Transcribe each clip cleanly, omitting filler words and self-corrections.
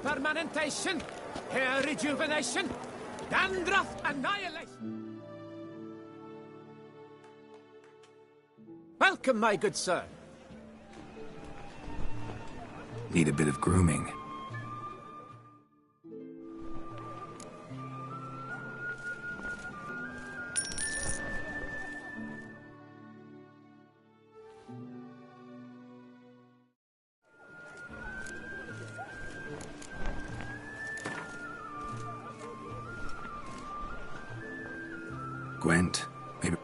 Permanentation, hair rejuvenation, dandruff annihilation. Welcome, my good sir. Need a bit of grooming. Gwent, maybe...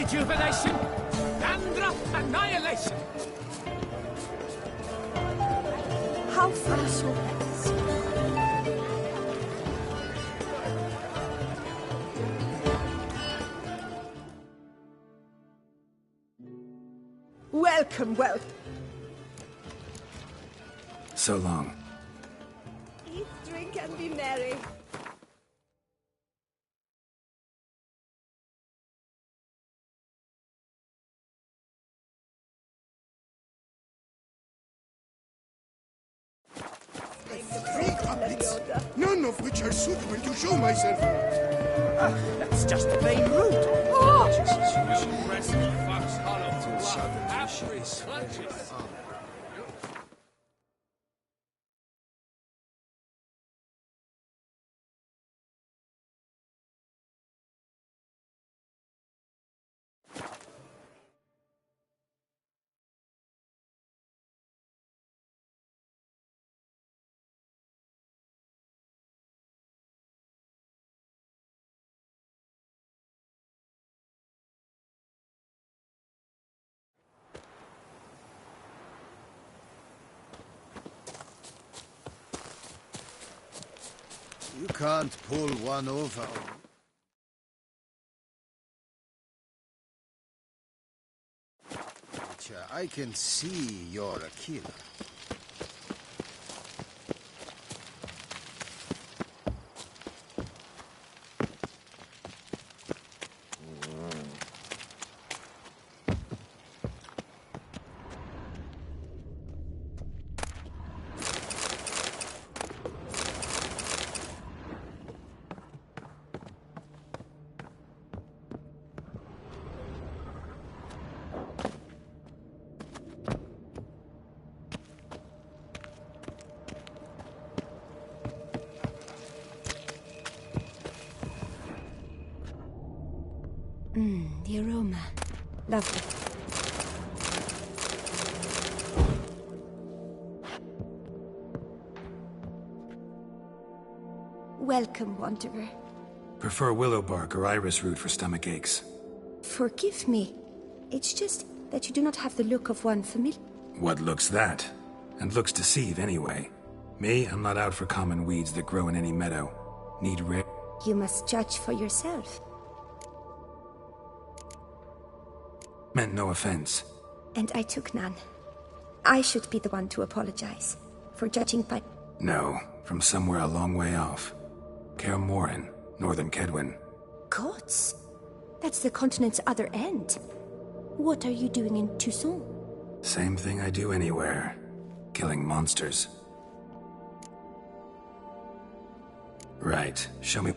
rejuvenation, dandruff annihilation. How far so? Welcome, welcome. So long. Eat, drink, and be merry. None of which are suitable to show myself. That's just plain rude. You can't pull one over. I can see you're a killer. The aroma. Lovely. Welcome, Wanderer. Prefer willow bark or iris root for stomach aches. Forgive me. It's just that you do not have the look of one familiar. What looks that? And looks deceive anyway. Me, I'm not out for common weeds that grow in any meadow. Need rare. You must judge for yourself. Meant no offense. And I took none. I should be the one to apologize for judging by... No, from somewhere a long way off. Kaer Morhen, northern Kedwin. Gods? That's the continent's other end. What are you doing in Toussaint? Same thing I do anywhere. Killing monsters. Right, show me...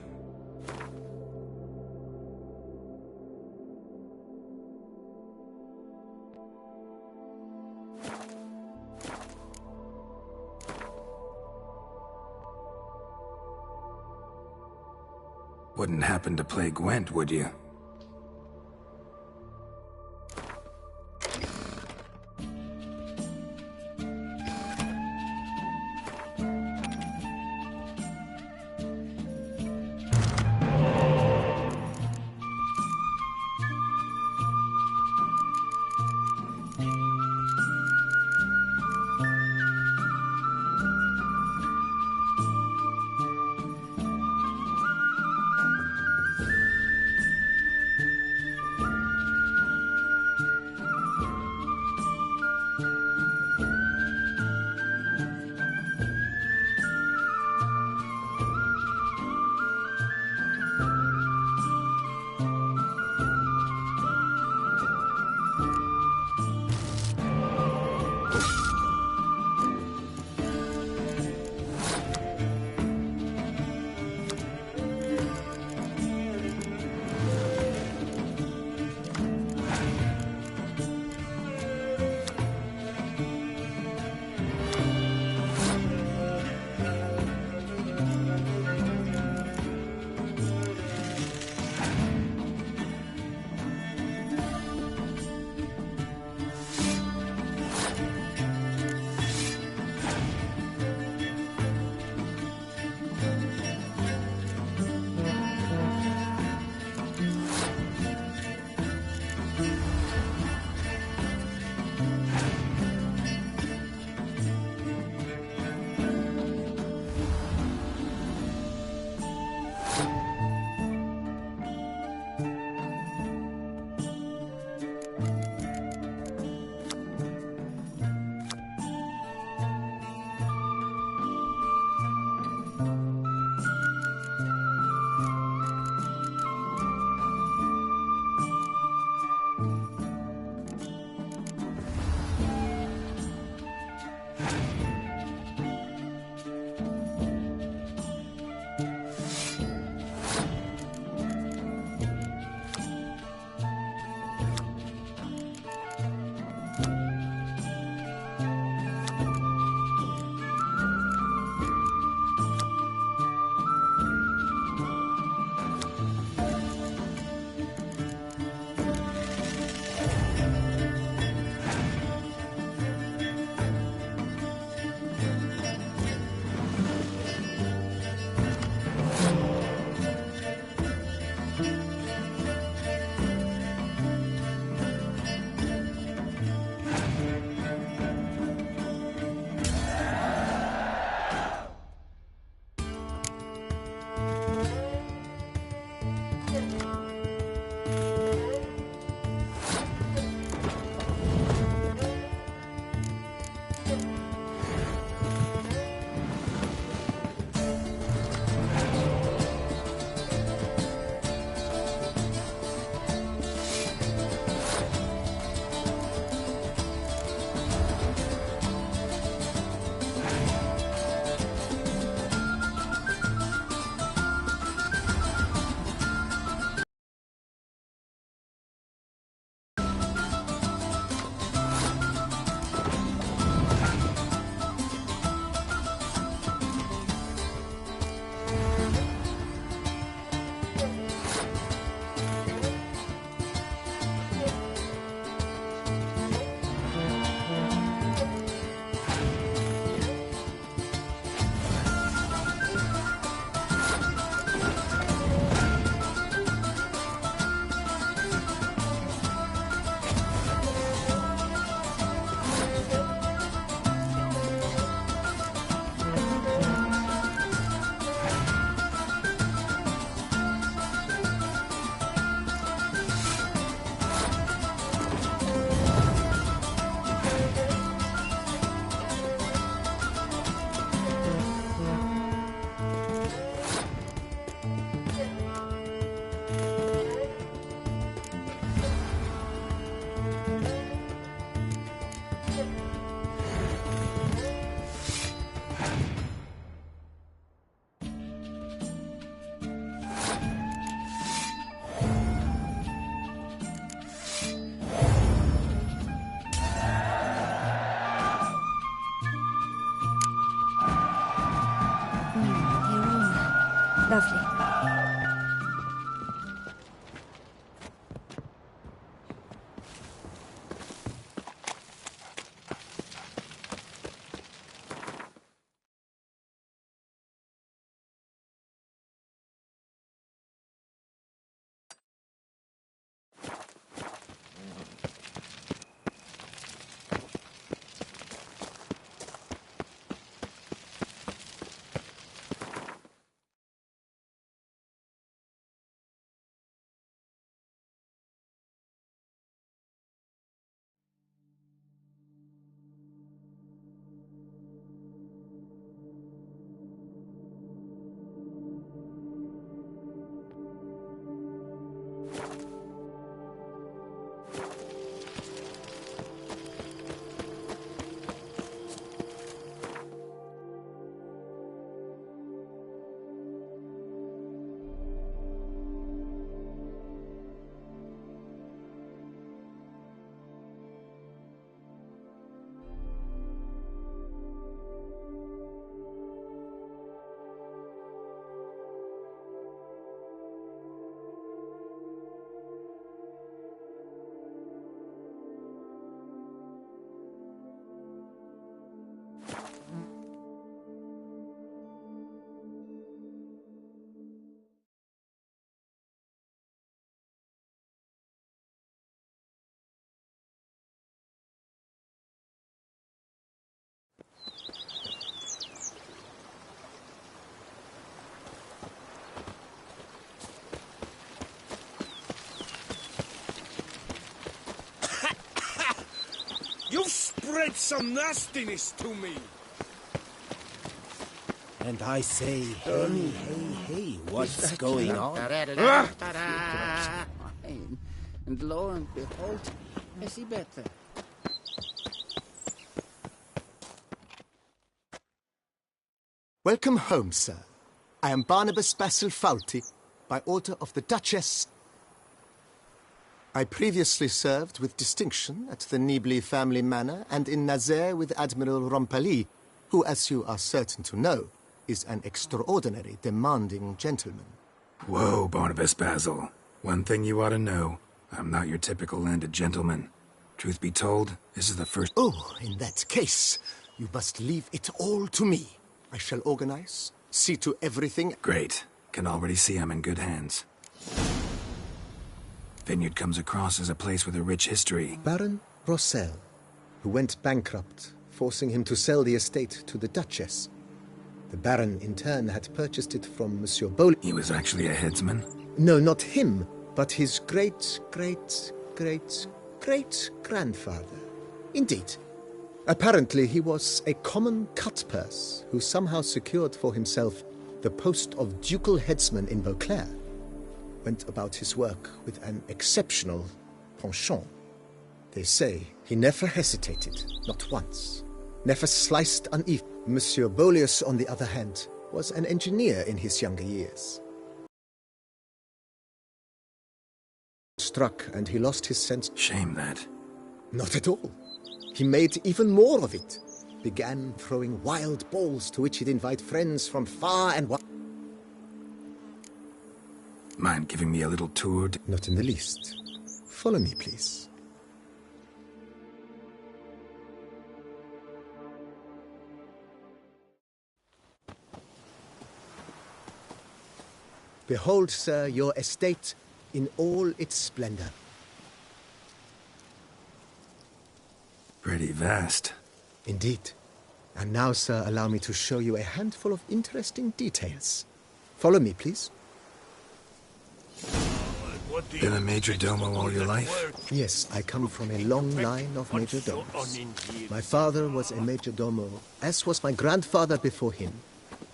Wouldn't happen to play Gwent, would you? spread some nastiness to me. And I say, hey, what's going on? And lo and behold, I see better. Welcome home, sir. I am Barnabas Basil Fawlty, by order of the Duchess. I previously served with distinction at the Nibley family manor and in Nazaire with Admiral Rompali, who, as you are certain to know, is an extraordinary, demanding gentleman. Whoa, Barnabas Basil. One thing you ought to know. I'm not your typical landed gentleman. Truth be told, this is the first... Oh, in that case, you must leave it all to me. I shall organize, see to everything... Great. Can already see I'm in good hands. Vineyard comes across as a place with a rich history. Baron Rossel, who went bankrupt, forcing him to sell the estate to the Duchess. The Baron, in turn, had purchased it from Monsieur Beaulieu. He was actually a headsman? No, not him, but his great-great-great-great-grandfather. Indeed. Apparently, he was a common cutpurse who somehow secured for himself the post of ducal headsman in Beauclair. Went about his work with an exceptional penchant. They say he never hesitated, not once. Never sliced uneven. Monsieur Beaulieu, on the other hand, was an engineer in his younger years. Struck, and he lost his sense. Shame that. Not at all. He made even more of it. Began throwing wild balls to which he'd invite friends from far and wide. Mind giving me a little tour? Not in the least. Follow me, please. Behold, sir, your estate in all its splendor. Pretty vast. Indeed. And now, sir, allow me to show you a handful of interesting details. Follow me, please. Been a major domo all your life? Yes, I come from a long line of major domos. My father was a major domo, as was my grandfather before him,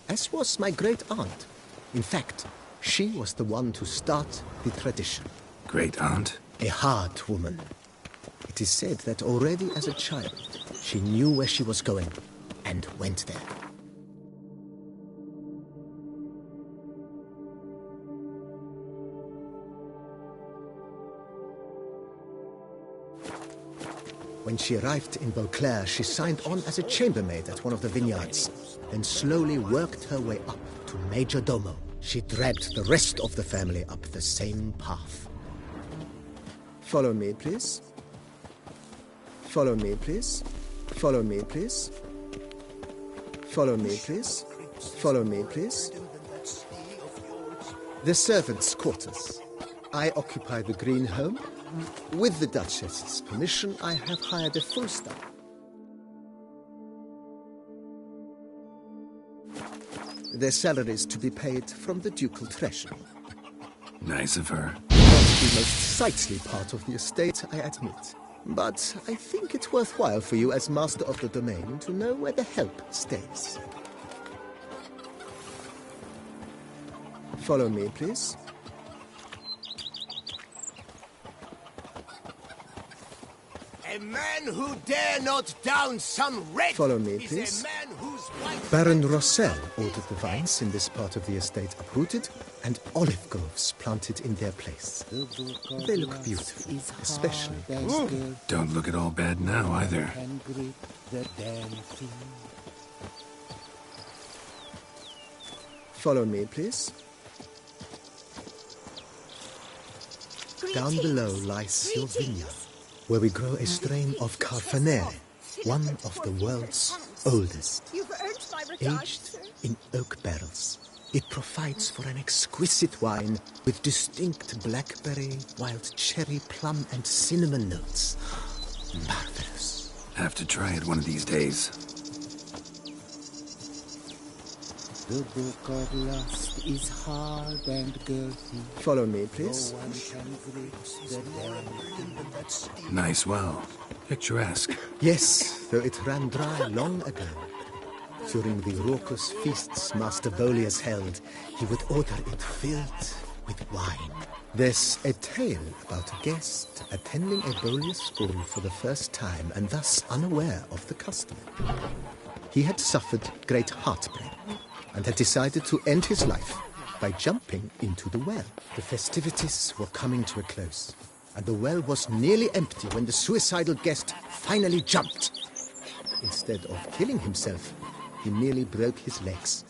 as was my great-aunt. In fact, she was the one to start the tradition. Great-aunt? A hard woman. It is said that already as a child, she knew where she was going, and went there. When she arrived in Beauclair, she signed on as a chambermaid at one of the vineyards, then slowly worked her way up to Major Domo. She dragged the rest of the family up the same path. Follow me, please. Follow me, please. Follow me, please. Follow me, please. Follow me, please. The servants' quarters. I occupy the green home. With the Duchess's permission, I have hired a full staff. Their salaries to be paid from the ducal treasury. Nice of her. Not the most sightly part of the estate, I admit. But I think it's worthwhile for you as master of the domain to know where the help stays. Follow me, please. A man who dare not down some red. Follow me, is please. a man whose white Baron Rossel ordered the vines in this part of the estate uprooted and olive groves planted in their place. They look beautiful, especially. Don't look at all bad now, either. Follow me, please. Down below lies your vineyard, where we grow a strain of Carfanere, one of the world's oldest. You've earned my regard, Aged sir. in oak barrels, it provides for an exquisite wine with distinct blackberry, wild cherry, plum, and cinnamon notes. Marvelous. Have to try it one of these days. The book of lust is hard and girthy. Follow me, please. No one can bridge the dam. Nice well. Picturesque. Yes, though it ran dry long ago. During the raucous feasts Master Bolius held, he would order it filled with wine. There's a tale about a guest attending a Bolius school for the first time and thus unaware of the custom. He had suffered great heartbreak and had decided to end his life by jumping into the well. The festivities were coming to a close, and the well was nearly empty when the suicidal guest finally jumped. Instead of killing himself, he merely broke his legs.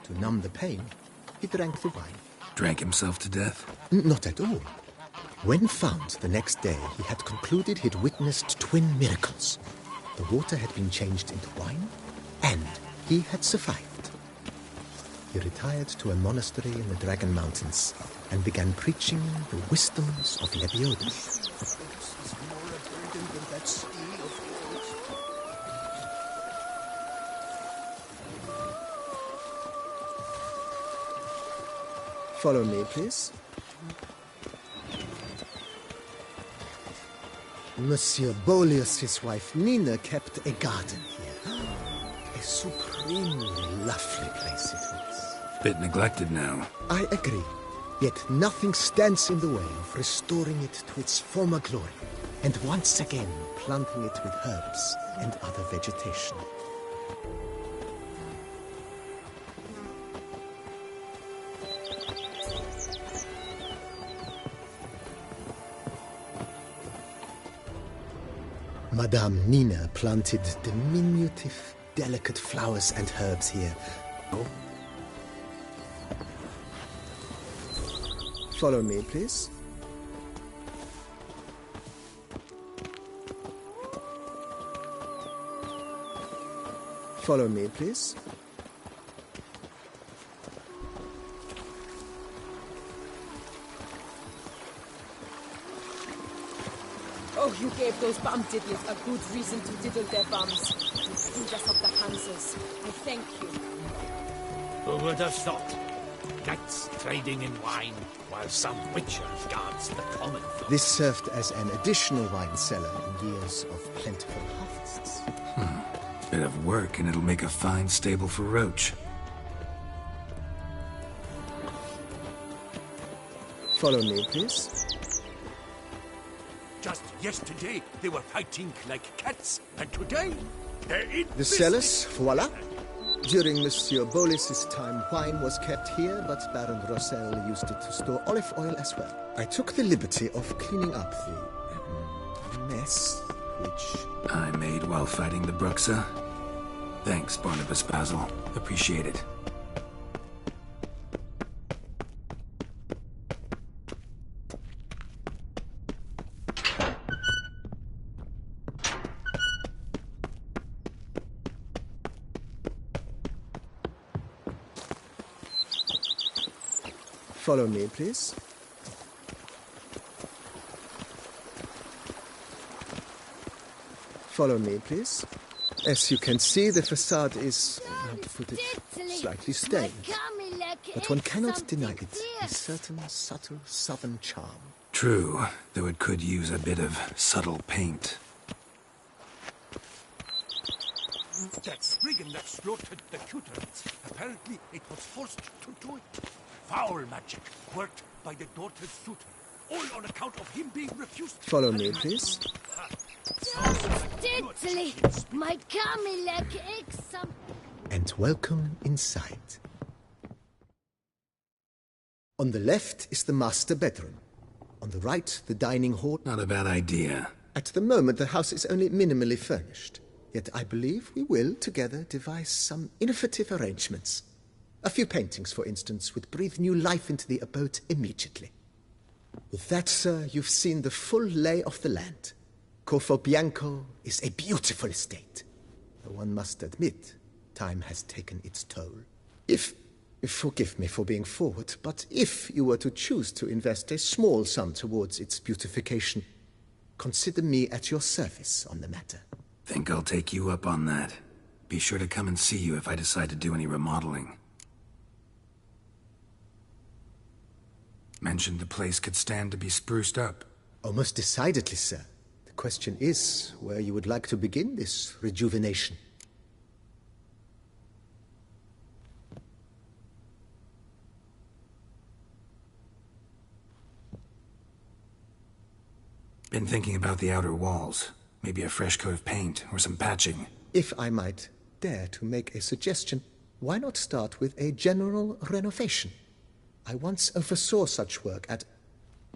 To numb the pain, he drank the wine. Drank himself to death? Not at all. When found the next day, he had concluded he'd witnessed twin miracles. The water had been changed into wine, and he had survived. He retired to a monastery in the Dragon Mountains and began preaching the wisdoms of Lebioda. Follow me, please. Monsieur Bolius, his wife Nina, kept a garden here. A supremely lovely place it was. Bit neglected now. I agree. Yet nothing stands in the way of restoring it to its former glory, and once again planting it with herbs and other vegetation. Madame Nina planted diminutive, delicate flowers and herbs here. Follow me, please. Follow me, please. Oh, you gave those bum diddlers a good reason to diddle their bums. You freed us of the Hansels. I thank you. Who would have thought? Knights trading in wine, while some witcher guards the common folk. This served as an additional wine cellar in years of plentiful harvests. Bit of work and it'll make a fine stable for Roach. Follow me, please. Just yesterday, they were fighting like cats, and today, they're in The cellars, voila. During Monsieur Bolis's time, wine was kept here, but Baron Rossel used it to store olive oil as well. I took the liberty of cleaning up the mess, which... I made while fighting the Bruxa. Thanks, Barnabas Basil. Appreciate it. Follow me, please. Follow me, please. As you can see, the facade is, how to put it, slightly stained. But one cannot deny it, a certain subtle southern charm. True, though it could use a bit of subtle paint. That spriggan that slaughtered the Teutones, apparently it was forced to do it. Foul magic worked by the daughter's suitor, all on account of him being refused. Follow me, please. And welcome inside. On the left is the master bedroom. On the right, the dining hall. Not a bad idea. At the moment, the house is only minimally furnished. Yet I believe we will, together, devise some innovative arrangements. A few paintings, for instance, would breathe new life into the abode immediately. With that, sir, you've seen the full lay of the land. Corvo Bianco is a beautiful estate. Though one must admit, time has taken its toll. Forgive me for being forward, but if you were to choose to invest a small sum towards its beautification, consider me at your service on the matter. Think I'll take you up on that. Be sure to come and see you if I decide to do any remodeling. Mentioned the place could stand to be spruced up. Oh, most decidedly, sir. The question is where you would like to begin this rejuvenation. Been thinking about the outer walls. Maybe a fresh coat of paint or some patching. If I might dare to make a suggestion, why not start with a general renovation? I once oversaw such work at...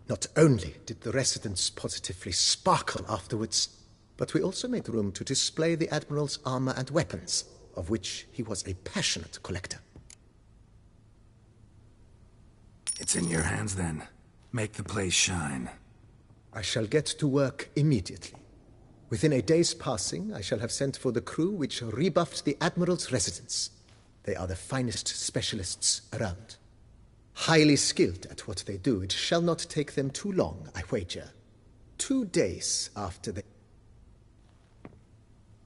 Not only did the residents positively sparkle afterwards, but we also made room to display the Admiral's armor and weapons, of which he was a passionate collector. It's in your hands then. Make the place shine. I shall get to work immediately. Within a day's passing, I shall have sent for the crew which rebuffed the Admiral's residence. They are the finest specialists around. Highly skilled at what they do, it shall not take them too long, I wager. 2 days after they...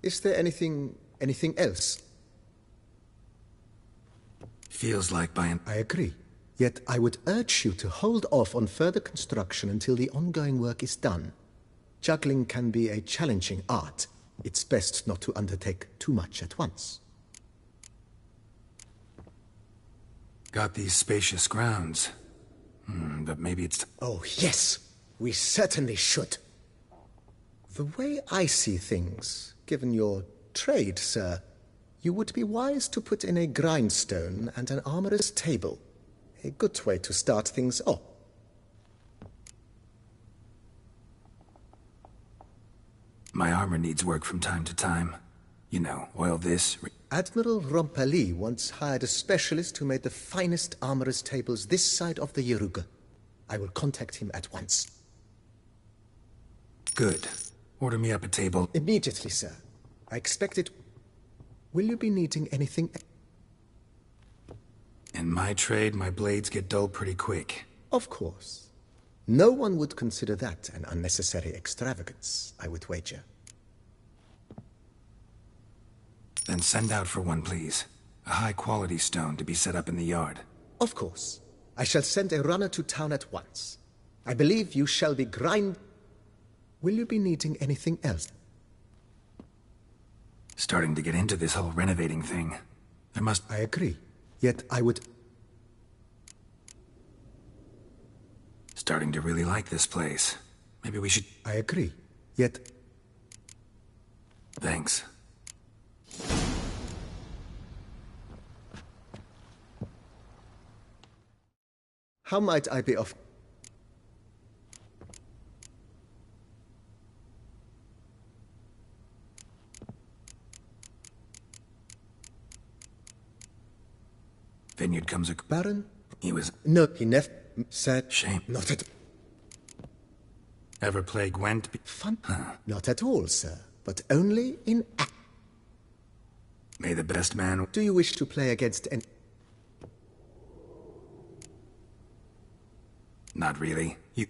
Is there anything else? Feels like by I agree. Yet I would urge you to hold off on further construction until the ongoing work is done. Juggling can be a challenging art. It's best not to undertake too much at once. Got these spacious grounds. But maybe it's... Oh, yes. We certainly should. The way I see things, given your trade, sir, you would be wise to put in a grindstone and an armorer's table. A good way to start things off. My armor needs work from time to time. You know, oil this... Admiral Rompali once hired a specialist who made the finest armorer's tables this side of the Yaruga. I will contact him at once. Good. Order me up a table. Immediately, sir. I expect it... Will you be needing anything... In my trade, my blades get dull pretty quick. Of course. No one would consider that an unnecessary extravagance, I would wager. Then send out for one, please. A high-quality stone to be set up in the yard. Of course. I shall send a runner to town at once. I believe you shall be Will you be needing anything else? Starting to get into this whole renovating thing. There must... I agree. Yet I would... Starting to really like this place. Maybe we should... I agree. Yet... Thanks. How might I be of... Vineyard comes a... Baron? He was... No, he never said... Shame. Not at... Ever play Gwent? Fun? Not at all, sir. But only in act. May the best man... Do you wish to play against any... Not really. You...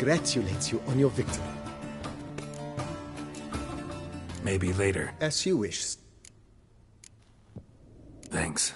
congratulates you on your victory. Maybe later. As you wish. Thanks.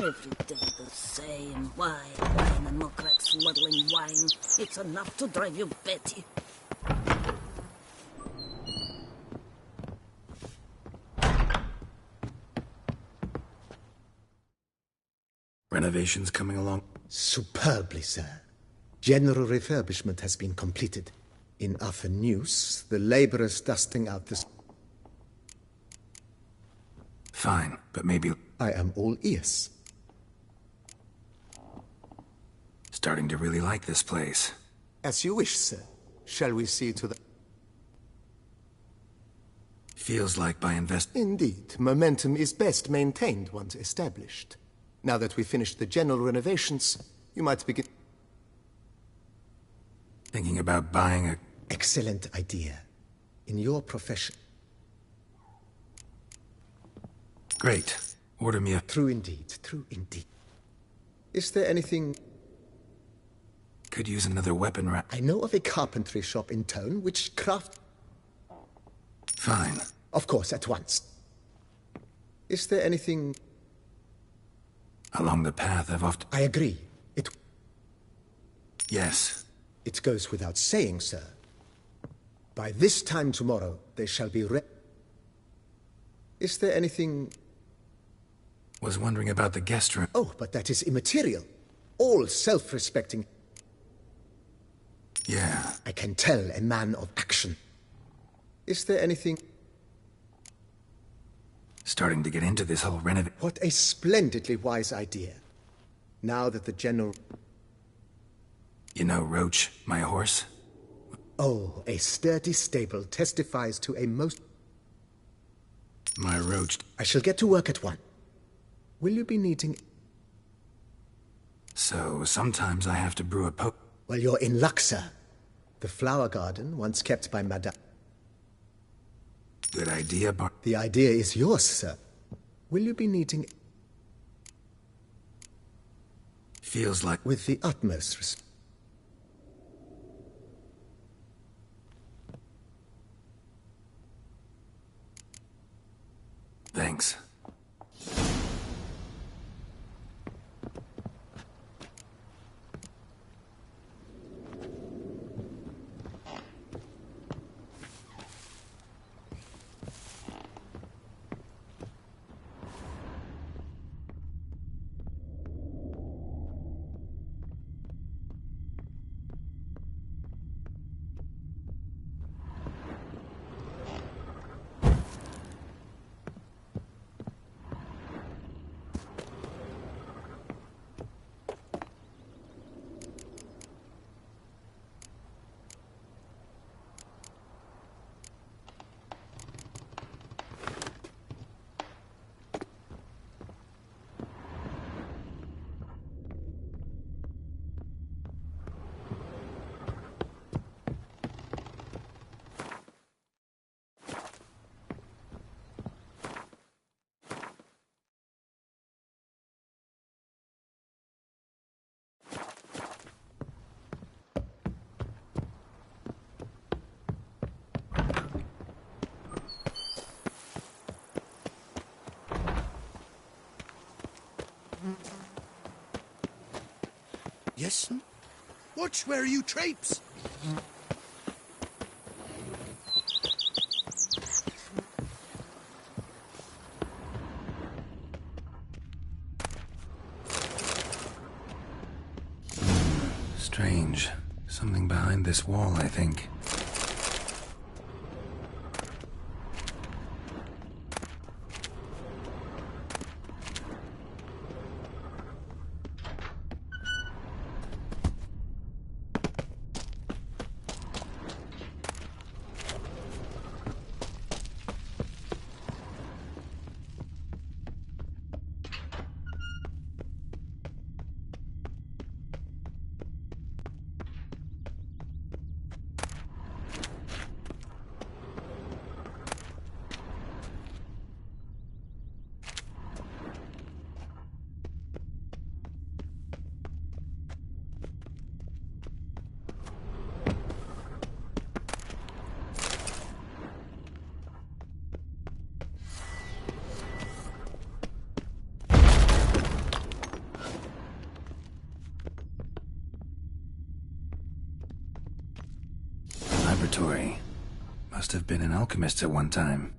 Every day the same. Wine and more crack swirling wine. It's enough to drive you batty. Renovations coming along? Superbly, sir. General refurbishment has been completed. In other news, the laborers dusting out this... Fine, but maybe... I am all ears. Starting to really like this place. As you wish, sir. Shall we see to the... Feels like by Indeed, momentum is best maintained once established. Now that we've finished the general renovations, you might begin... Thinking about buying a... Excellent idea. In your profession... Great. Order me a... True indeed, true indeed. Is there anything... Could use another weapon rack. I know of a carpentry shop in town which craft... Fine. Of course, at once. Is there anything... Along the path I've often... I agree. Yes. It goes without saying, sir. By this time tomorrow, they shall be Is there anything... Was wondering about the guest room. Oh, but that is immaterial. All self-respecting... Yeah. I can tell a man of action. Is there anything... Starting to get into this whole renovation. What a splendidly wise idea. Now that the general... You know Roach, my horse? Oh, a sturdy stable testifies to a most... My Roach... I shall get to work at one. Will you be needing... So, sometimes I have to brew a Well, you're in luck, sir. The flower garden, once kept by Madame... Good idea, Bart. The idea is yours, sir. Will you be needing... Feels like... With the utmost respect. Thanks. Yes, son? Watch where you traipse. Strange. Something behind this wall, I think. laboratory. Must have been an alchemist at one time.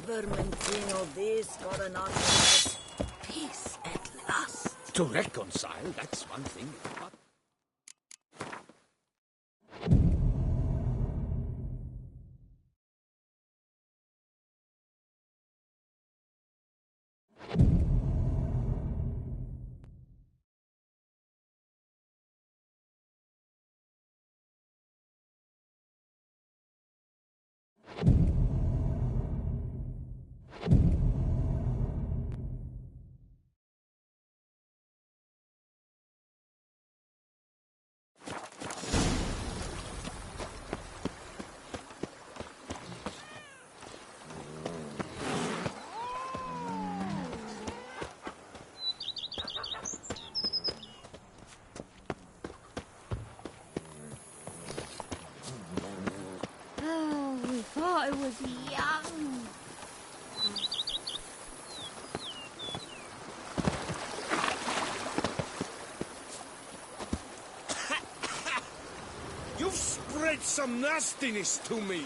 Vermentino, this got an argument. Peace at last. To reconcile, that's one thing, but... We thought I was young. You've spread some nastiness to me.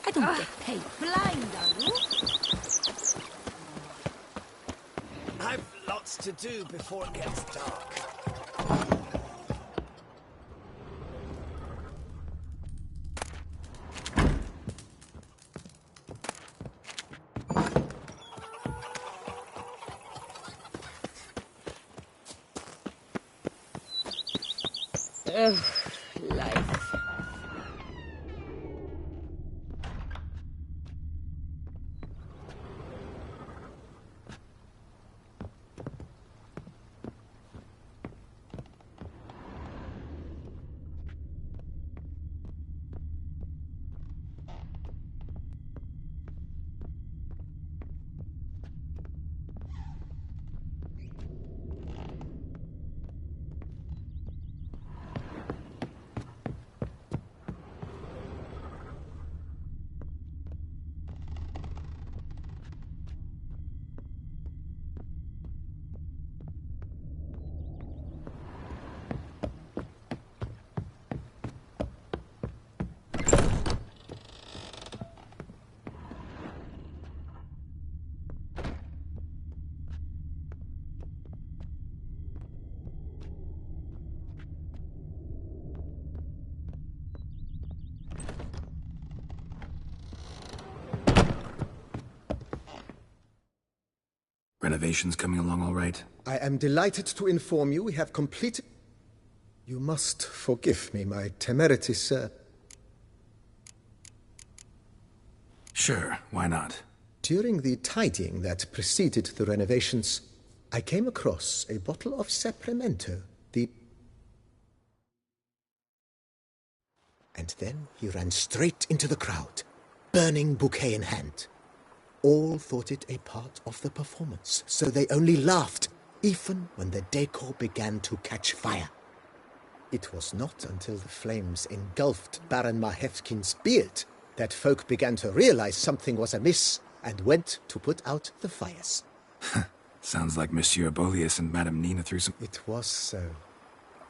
I don't get paid blind, are you? I've lots to do before it gets dark. Ugh, life. Renovations coming along all right? I am delighted to inform you we have completed... You must forgive me my temerity, sir. Sure, why not? During the tidying that preceded the renovations, I came across a bottle of Sapramento, And then he ran straight into the crowd, burning bouquet in hand. All thought it a part of the performance, so they only laughed, even when the decor began to catch fire. It was not until the flames engulfed Baron Mahevkin's beard that folk began to realize something was amiss and went to put out the fires. Sounds like Monsieur Bolius and Madame Nina threw some... It was so.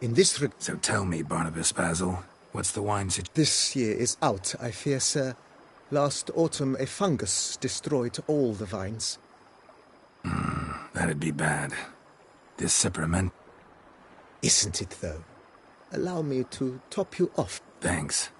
In this So tell me, Barnabas Basil, what's the wine situation? This year is out, I fear, sir. Last autumn a fungus destroyed all the vines. That'd be bad. This Cyprament... Isn't it, though? Allow me to top you off. Thanks.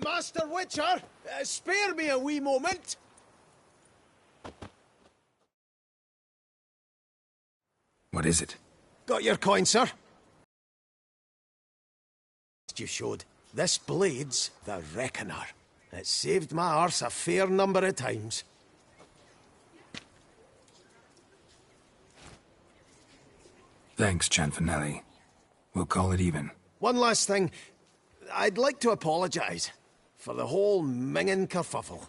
Master Witcher, spare me a wee moment. What is it? Got your coin, sir? You showed. This blade's the Reckoner. It saved my arse a fair number of times. Thanks, Cianfanelli. We'll call it even. One last thing. I'd like to apologise for the whole mingin' kerfuffle.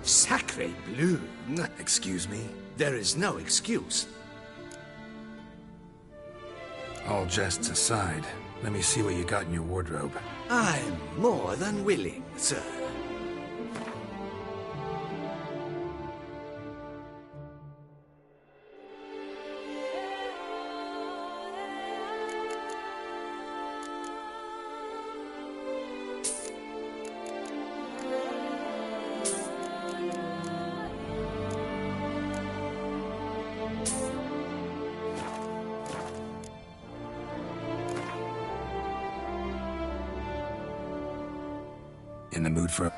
Sacre bleu! Excuse me? There is no excuse. All jests aside, let me see what you got in your wardrobe. I'm more than willing, sir. In the mood for...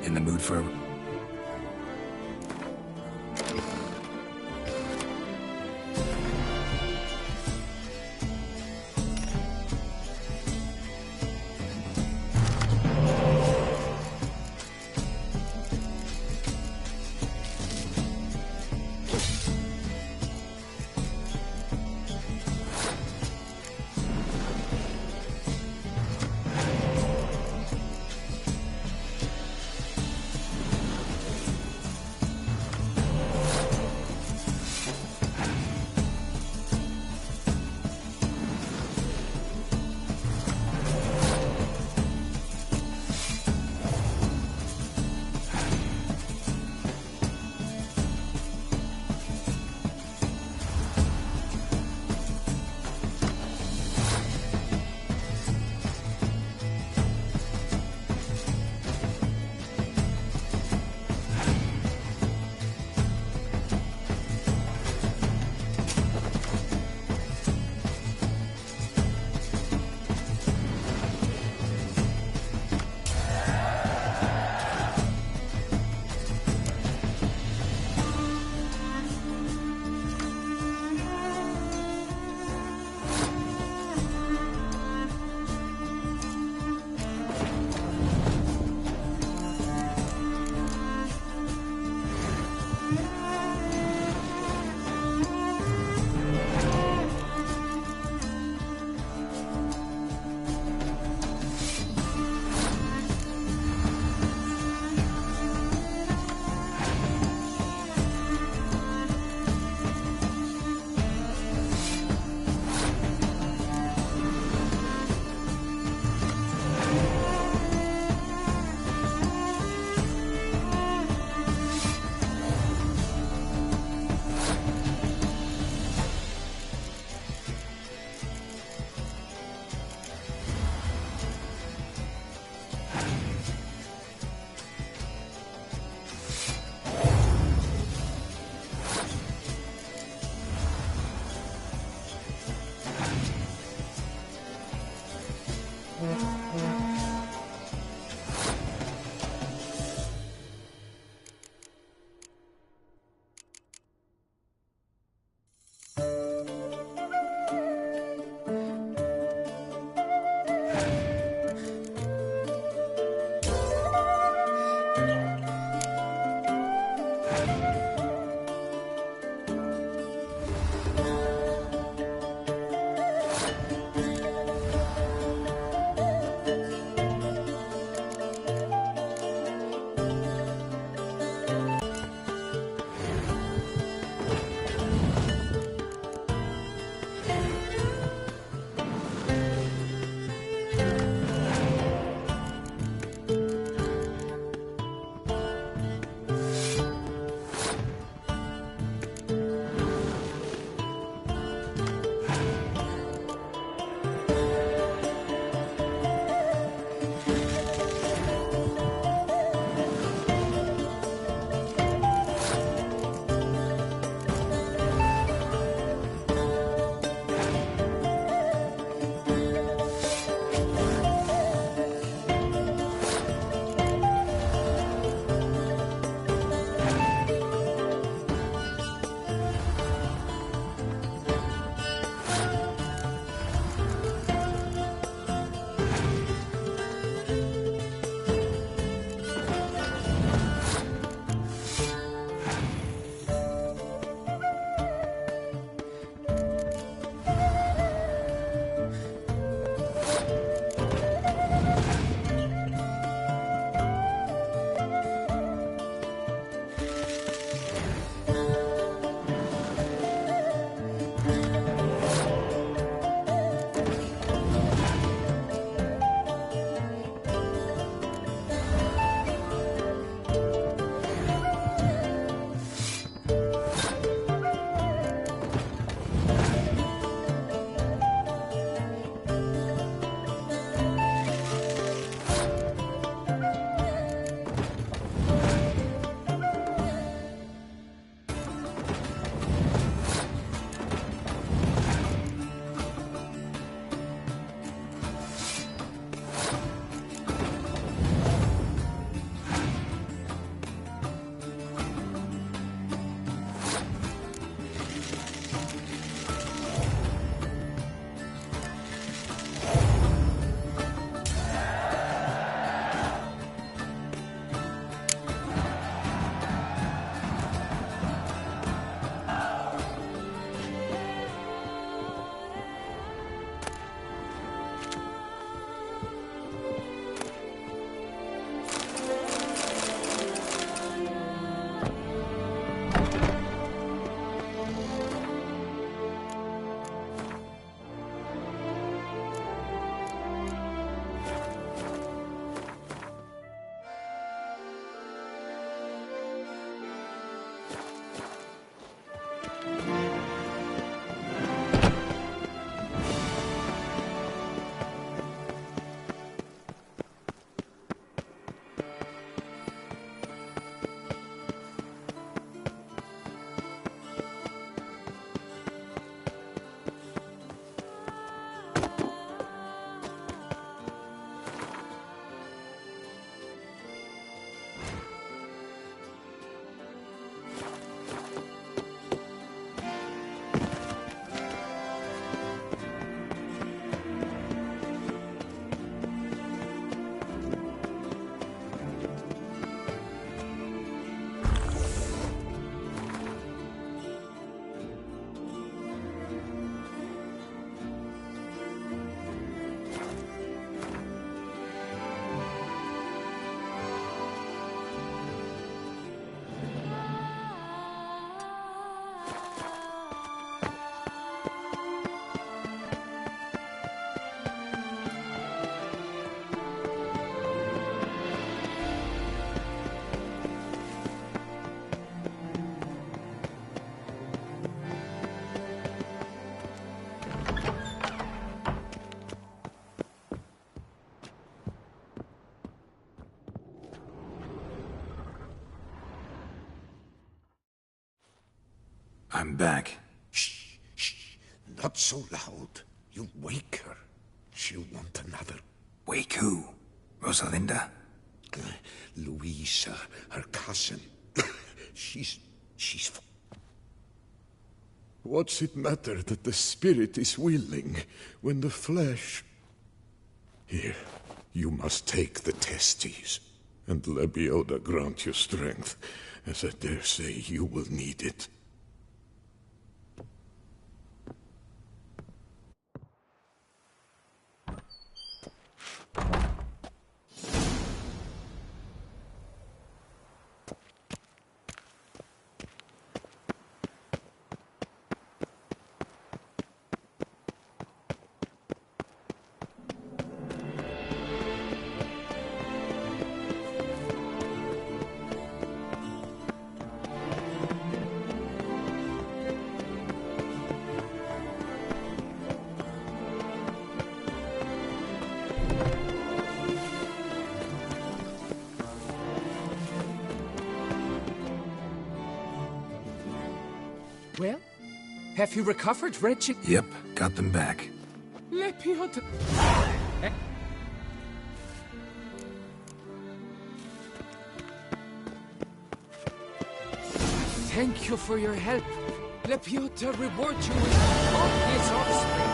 In the mood for... I'm back. Shh, shh. Not so loud. You'll wake her. She'll want another. Wake who? Rosalinda? Louisa, her cousin. She's... What's it matter that the spirit is willing when the flesh... Here, you must take the testes, and Lebioda grant you strength, as I dare say you will need it. Well, have you recovered, wretched? Yep, got them back. Lepiota. Thank you for your help. Lepiota reward you with all his offspring.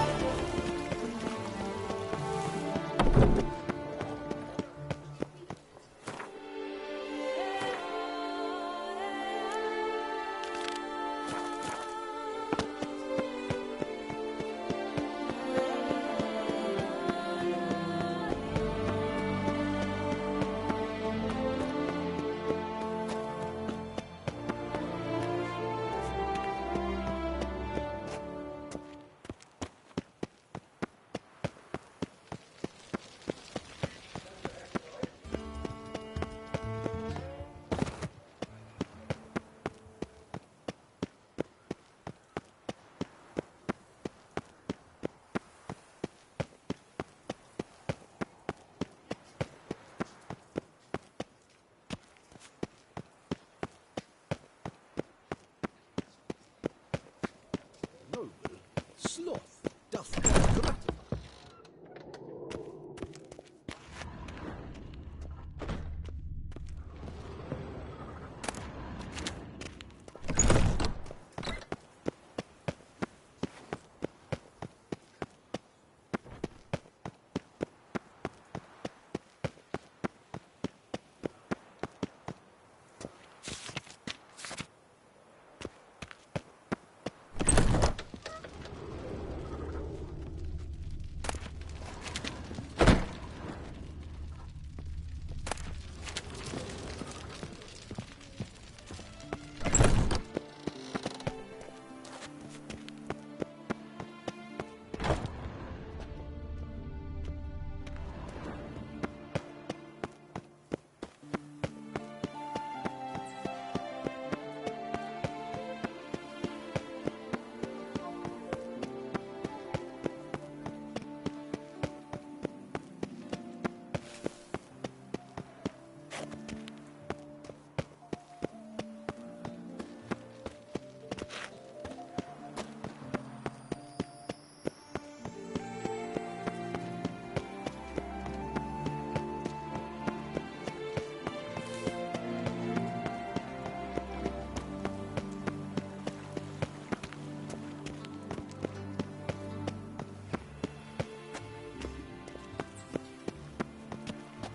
Sloth doth gratify.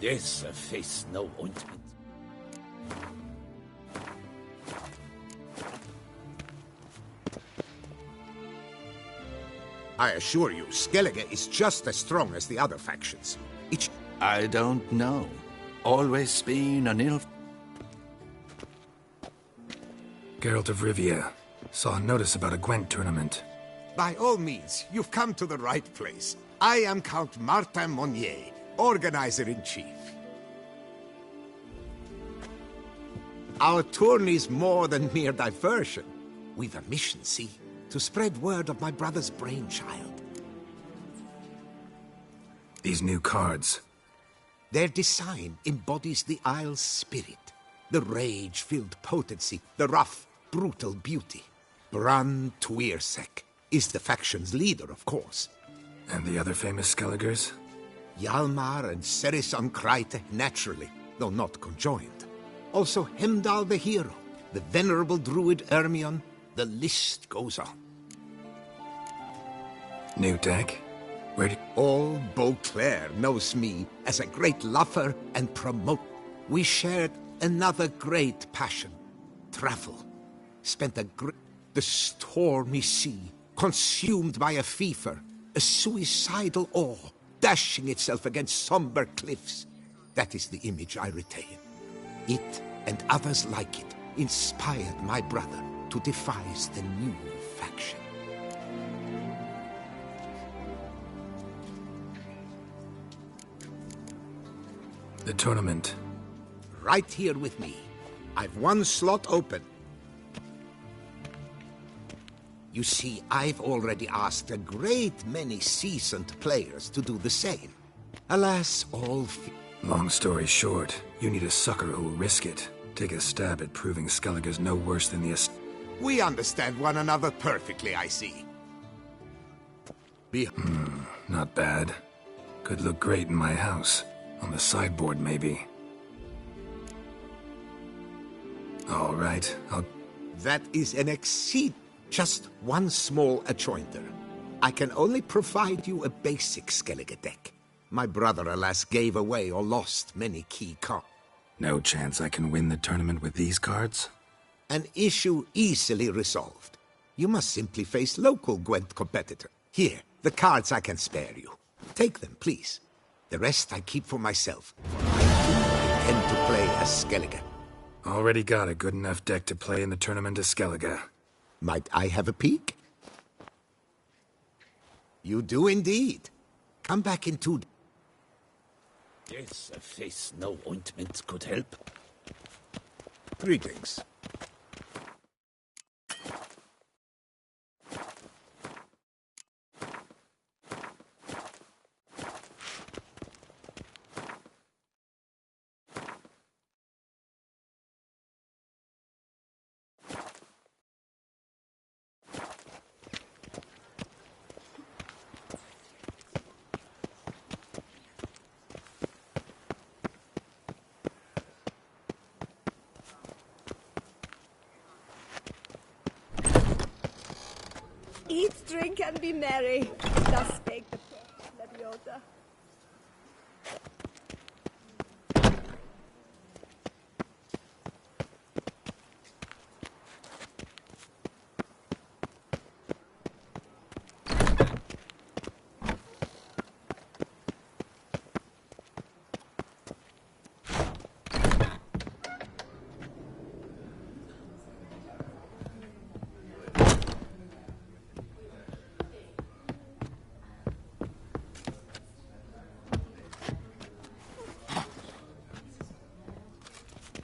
This face no ointment. I assure you, Skellige is just as strong as the other factions. I don't know. Always been an ill... Geralt of Rivia. Saw a notice about a Gwent tournament. By all means, you've come to the right place. I am Count Martin Monnier, Organizer-in-Chief. Our tourney's more than mere diversion. We've a mission, see? To spread word of my brother's brainchild. These new cards. Their design embodies the Isle's spirit. The rage-filled potency, the rough, brutal beauty. Bran Tuirsek is the faction's leader, of course. And the other famous Skelligers? Hjalmar and Serisan Kreite, naturally, though not conjoined. Also Hemdal the hero, the venerable druid Ermion. The list goes on. New deck? Where All Beauclair knows me as a great lover and promoter. We shared another great passion, travel. Spent the stormy sea, consumed by a fever, a suicidal awe, dashing itself against somber cliffs. That is the image I retain. It, and others like it, inspired my brother to devise the new faction. The tournament. Right here with me. I've one slot open. You see, I've already asked a great many seasoned players to do the same. Alas, Long story short, you need a sucker who'll risk it. Take a stab at proving Skelliger's no worse than the... We understand one another perfectly, I see. Not bad. Could look great in my house. On the sideboard, maybe. All right, That is an exceed. Just one small adjointer. I can only provide you a basic Skellige deck. My brother, alas, gave away or lost many key cards. No chance I can win the tournament with these cards? An issue easily resolved. You must simply face local Gwent competitor. Here, the cards I can spare you. Take them, please. The rest I keep for myself. I do intend to play as Skellige. Already got a good enough deck to play in the tournament as Skellige. Might I have a peek? You do indeed. Come back in 2 days. Yes, a face no ointment could help. Greetings. Eat, drink, and be merry. Thus spake the Lebiota.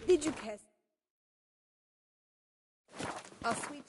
Did you cast? Oh, sweet.